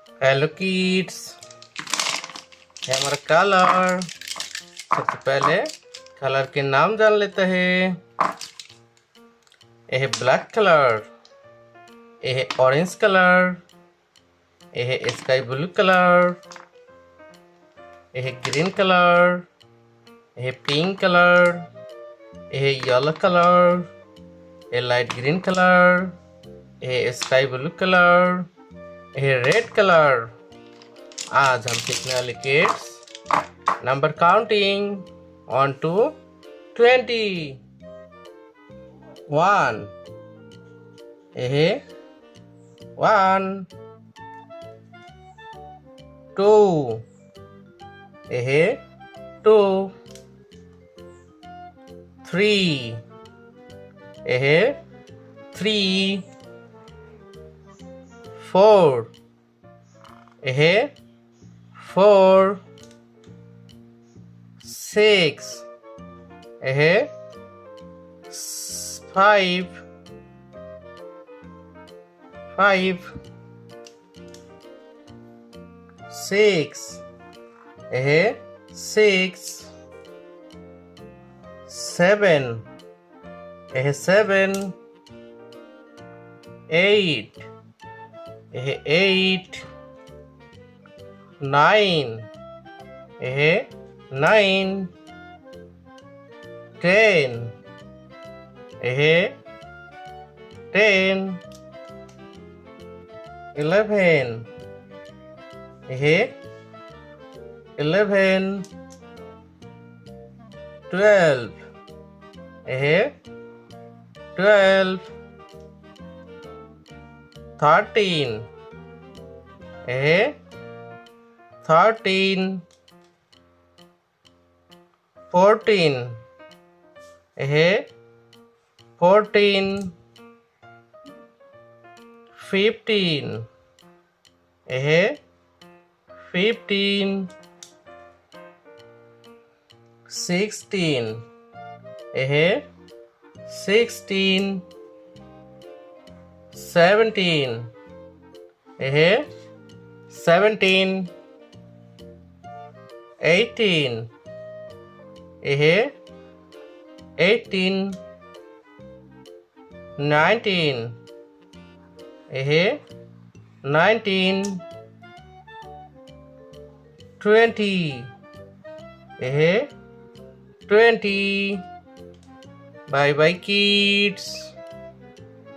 Hello kids, ये हमारा colour. सबसे पहले कलर के नाम जान लेते हैं। यह है ब्लैक कलर, यह है ऑरेंज कलर, यह है स्काई ब्लू कलर, यह है ग्रीन कलर, यह है पिंक कलर, यह है येलो कलर, यह है लाइट ग्रीन कलर, यह है स्काई ब्लू कलर, यह है रेड कलर। आज हम सीखने वाले किड्स नंबर काउंटिंग 1 to 20। 1 यह है 1। 2 यह है 2। 3 यह है 3। 4 यह है 4। 6 यह है 5। 5 6 यह है 6। 7 यह है 7। 8 यह है 8। 9 यह है 9। 10 यह है 10। 11 यह है 11। 12 यह है 12। 13 यह है 13। 14 यह है 14। 15 यह है 15। 16 यह है 16। 17 यह है 17। 18 यह है 18। 19 यह है 19। 20 यह है 20। Bye bye kids.